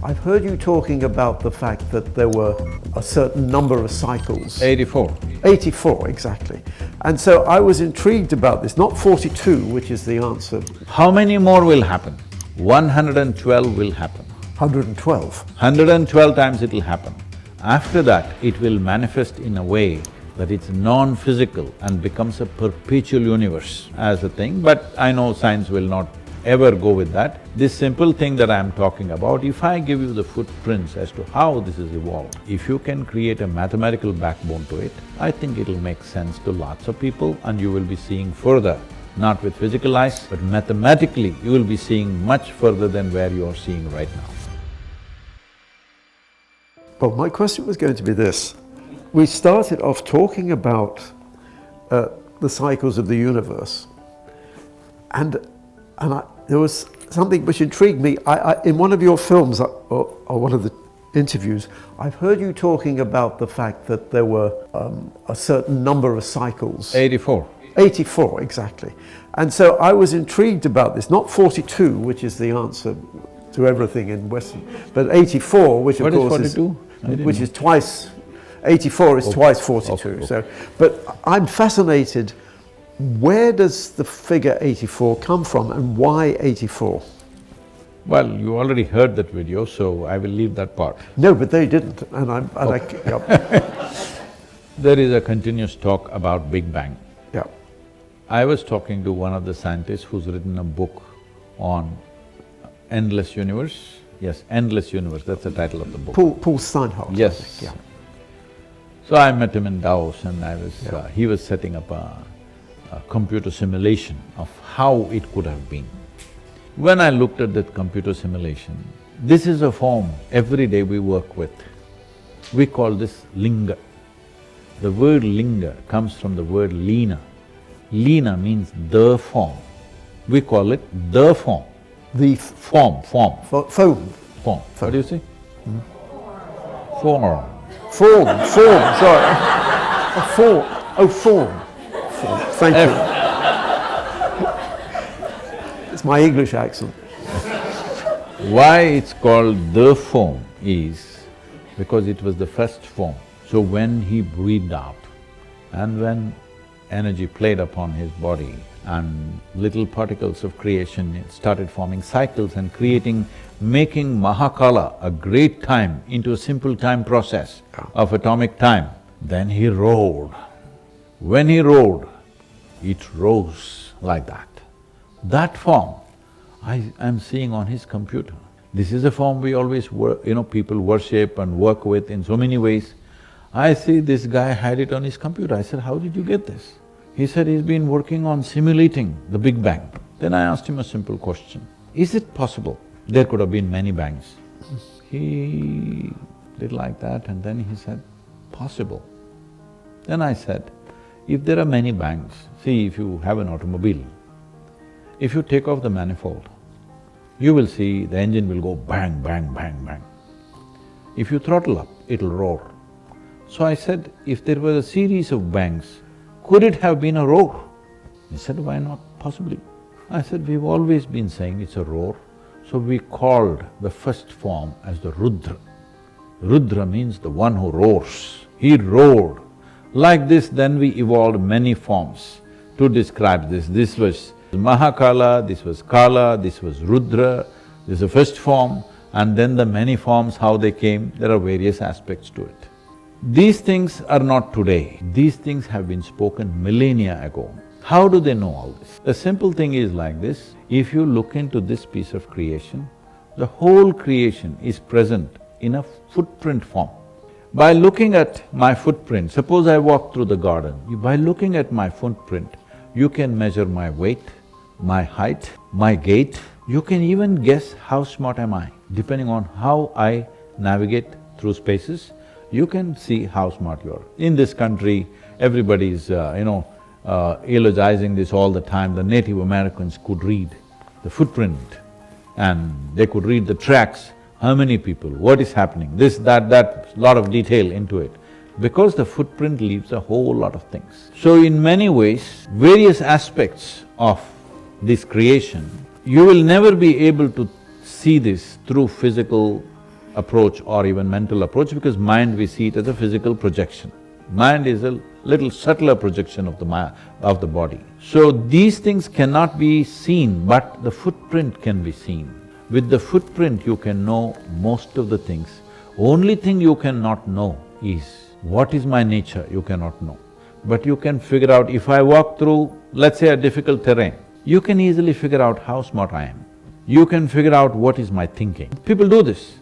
I've heard you talking about the fact that there were a certain number of cycles. 84. 84, exactly. And so I was intrigued about this, not 42, which is the answer. How many more will happen? 112 will happen. 112. 112 times it'll happen. After that, it will manifest in a way that it's non-physical and becomes a perpetual universe as a thing, but I know science will not ever go with that. This simple thing that I'm talking about, if I give you the footprints as to how this is evolved, if you can create a mathematical backbone to it, I think it'll make sense to lots of people and you will be seeing further, not with physical eyes, but mathematically you will be seeing much further than where you are seeing right now. Well, my question was going to be this. We started off talking about the cycles of the universe, and there was something which intrigued me. In one of your films, or one of the interviews, I've heard you talking about the fact that there were a certain number of cycles. 84. 84, exactly. And so I was intrigued about this, not 42, which is the answer to everything in Western, but 84, which of course is… 42? Which is twice… 84 is twice 42, okay. So… But I'm fascinated, where does the figure 84 come from and why 84? Well, you already heard that video, so I will leave that part. No, but they didn't, and There is a continuous talk about Big Bang. Yeah. I was talking to one of the scientists who's written a book on endless universe. Yes, endless universe, that's the title of the book. Paul Steinhardt. Yes. Yeah. So I met him in Davos and he was setting up a computer simulation of how it could have been. When I looked at that computer simulation, this is a form every day we work with. We call this linga. The word linga comes from the word lina. Lina means the form. We call it the form. The Form. foam. What do you say? Form. Sorry. Form. Thank you. It's my English accent. Why it's called the form is because it was the first form. So when he breathed out and when energy played upon his body and little particles of creation started forming cycles and making Mahakala, a great time, into a simple time process of atomic time, then he roared. When he roared, it rose like that. That form I'm seeing on his computer. This is a form we always people worship and work with in so many ways. I see this guy had it on his computer. I said, how did you get this? He said he's been working on simulating the Big Bang. Then I asked him a simple question. Is it possible there could have been many bangs? He did like that and then he said, possible. Then I said, if there are many bangs, see if you have an automobile, if you take off the manifold, you will see the engine will go bang, bang, bang, bang. If you throttle up, it'll roar. So I said, if there was a series of bangs, could it have been a roar? He said, why not? Possibly. I said, we've always been saying it's a roar, so we called the first form as the Rudra. Rudra means the one who roars. He roared. Like this, then we evolved many forms to describe this. This was Mahakala, this was Kala, this was Rudra, this is the first form, and then the many forms, how they came, there are various aspects to it. These things are not today, these things have been spoken millennia ago. How do they know all this? The simple thing is like this, if you look into this piece of creation, the whole creation is present in a footprint form. By looking at my footprint, suppose I walk through the garden, by looking at my footprint, you can measure my weight, my height, my gait, you can even guess how smart am I. Depending on how I navigate through spaces, you can see how smart you are. In this country, everybody's, eulogizing this all the time. The Native Americans could read the footprint and they could read the tracks, how many people, what is happening, this, that, lot of detail into it. Because the footprint leaves a whole lot of things. So in many ways, various aspects of this creation, you will never be able to see this through physical approach or even mental approach, because mind we see it as a physical projection. Mind is a little subtler projection of the body. So these things cannot be seen, but the footprint can be seen. With the footprint you can know most of the things. Only thing you cannot know is, what is my nature, you cannot know. But you can figure out, if I walk through, let's say, a difficult terrain, you can easily figure out how smart I am. You can figure out what is my thinking. People do this.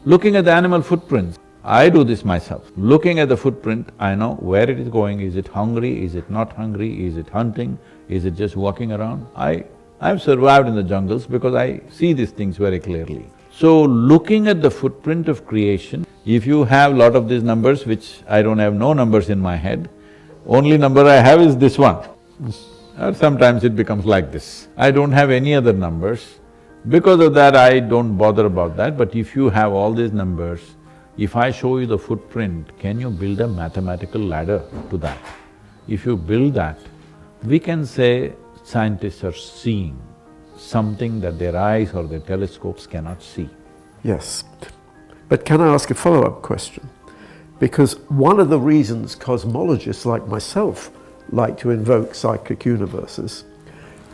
Looking at the animal footprints, I do this myself. Looking at the footprint, I know where it is going. Is it hungry? Is it not hungry? Is it hunting? Is it just walking around? I've survived in the jungles because I see these things very clearly. So, looking at the footprint of creation, if you have lot of these numbers, which I don't have no numbers in my head, only number I have is this one. Or sometimes it becomes like this. I don't have any other numbers. Because of that, I don't bother about that, but if you have all these numbers, if I show you the footprint, can you build a mathematical ladder to that? If you build that, we can say scientists are seeing something that their eyes or their telescopes cannot see. Yes. But can I ask a follow-up question? Because one of the reasons cosmologists like myself like to invoke cyclic universes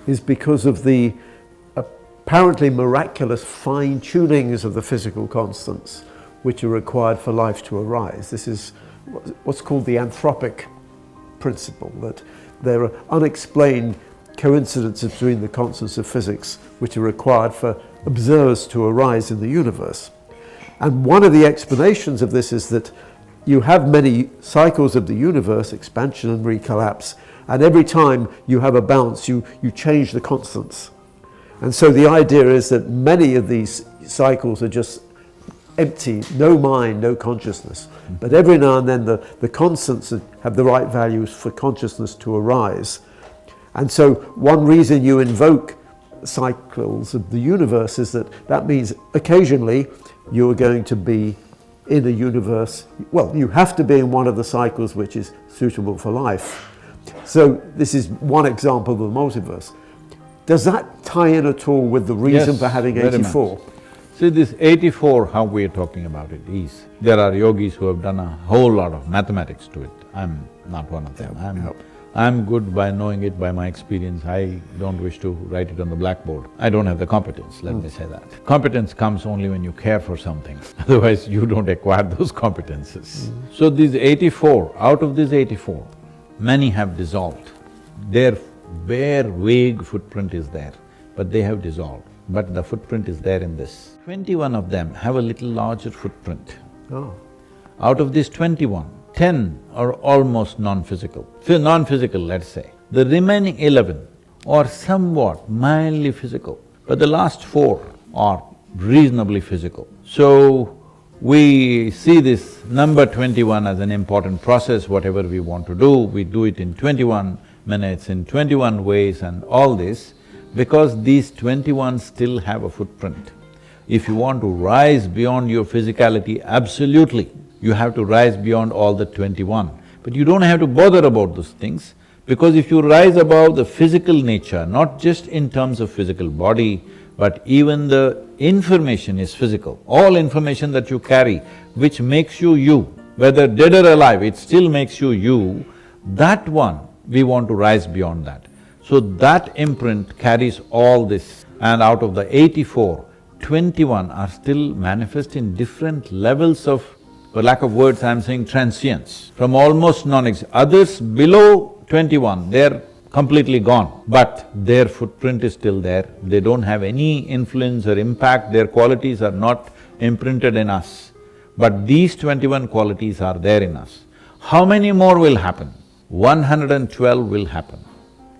is because of the apparently miraculous fine-tunings of the physical constants which are required for life to arise. This is what's called the anthropic principle, that there are unexplained coincidences between the constants of physics which are required for observers to arise in the universe. And one of the explanations of this is that you have many cycles of the universe, expansion and recollapse, and every time you have a bounce, you change the constants. And so the idea is that many of these cycles are just empty, no mind, no consciousness. But every now and then the constants have the right values for consciousness to arise. And so one reason you invoke cycles of the universe is that means occasionally you're going to be in a universe, well, you have to be in one of the cycles which is suitable for life. So this is one example of the multiverse. Does that tie in at all with the reason for having 84? See, this 84, how we're talking about it is, there are yogis who have done a whole lot of mathematics to it. I'm not one of them. I'm good by knowing it by my experience. I don't wish to write it on the blackboard. I don't have the competence, let me say that. Competence comes only when you care for something, otherwise you don't acquire those competences. So these 84, out of these 84, many have dissolved. Their bare, vague footprint is there, but they have dissolved. But the footprint is there in this. 21 of them have a little larger footprint. Oh. Out of these 21, 10 are almost non-physical. Non-physical, let's say. The remaining 11 are somewhat mildly physical, but the last 4 are reasonably physical. So, we see this number 21 as an important process. Whatever we want to do, we do it in 21 minutes, in 21 ways and all this, because these 21 still have a footprint. If you want to rise beyond your physicality, absolutely, you have to rise beyond all the 21. But you don't have to bother about those things, because if you rise above the physical nature, not just in terms of physical body, but even the information is physical. All information that you carry, which makes you you, whether dead or alive, it still makes you you, that one, we want to rise beyond that. So that imprint carries all this, and out of the 84, 21 are still manifest in different levels of, for lack of words, I'm saying transience, from almost non-existent. Others below 21, they're completely gone, but their footprint is still there. They don't have any influence or impact, their qualities are not imprinted in us. But these 21 qualities are there in us. How many more will happen? 112 will happen.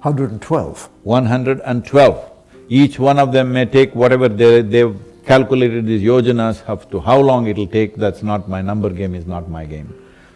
112? 112. Each one of them may take whatever they've calculated these yojanas up to how long it'll take, that's not my number game, is not my game.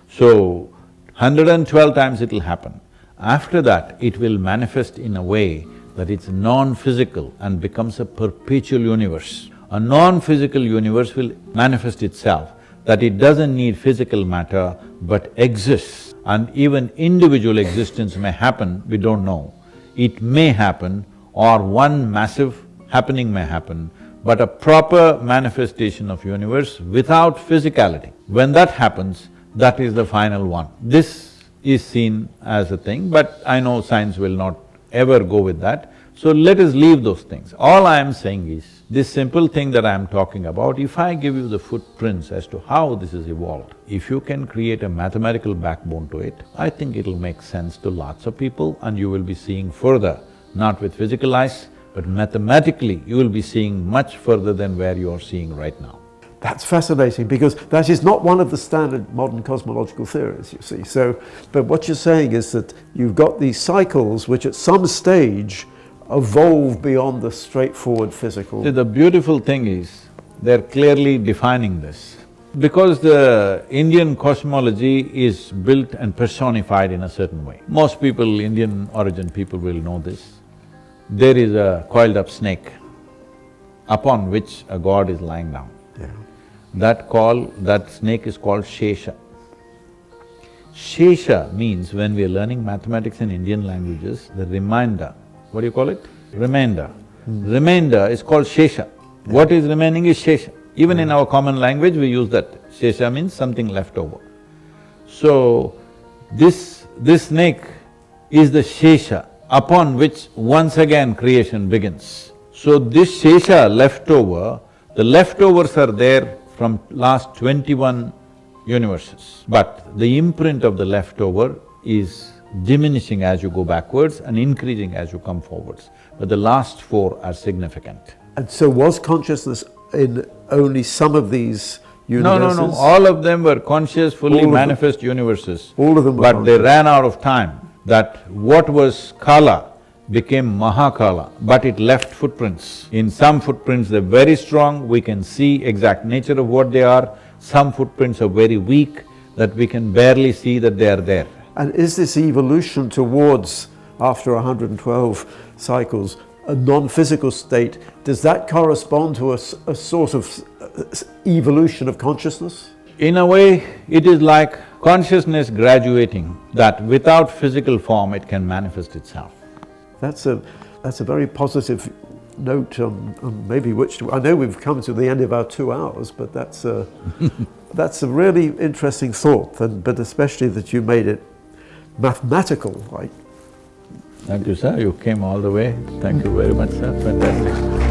So, 112 times it'll happen. After that, it will manifest in a way that it's non-physical and becomes a perpetual universe. A non-physical universe will manifest itself, that it doesn't need physical matter but exists, and even individual existence may happen, we don't know. It may happen, or one massive happening may happen, but a proper manifestation of universe without physicality. When that happens, that is the final one. This is seen as a thing, but I know science will not ever go with that. So let us leave those things. All I am saying is, this simple thing that I am talking about, if I give you the footprints as to how this is evolved, if you can create a mathematical backbone to it, I think it'll make sense to lots of people and you will be seeing further, not with physical eyes, but mathematically you will be seeing much further than where you are seeing right now. That's fascinating, because that is not one of the standard modern cosmological theories, you see. So, but what you're saying is that you've got these cycles which at some stage evolve beyond the straightforward physical… See, the beautiful thing is, they're clearly defining this. Because the Indian cosmology is built and personified in a certain way. Most people, Indian origin people will know this. There is a coiled up snake upon which a god is lying down. Yeah. That snake is called Shesha. Shesha means, when we are learning mathematics in Indian languages, the remainder, what do you call it? Remainder. Remainder is called Shesha. What is remaining is Shesha. Even in our common language, we use that. Shesha means something left over. So, this snake is the Shesha upon which once again creation begins. So this Shesha leftover, the leftovers are there from last 21 universes. But the imprint of the leftover is diminishing as you go backwards and increasing as you come forwards. But the last four are significant. And so was consciousness in only some of these universes? No, all of them were conscious, fully manifest universes. All of them were But conscious. they ran out of time. That what was Kala became Mahakala, but it left footprints. In some footprints they're very strong, we can see exact nature of what they are. Some footprints are very weak, that we can barely see that they are there. And is this evolution towards, after 112 cycles, a non-physical state, does that correspond to a sort of evolution of consciousness? In a way, it is like consciousness graduating, that without physical form it can manifest itself. That's a very positive note on maybe which to… I know we've come to the end of our 2 hours, but that's a really interesting thought, but especially that you made it mathematical, like… Thank you, sir. You came all the way. Thank you very much, sir. Fantastic.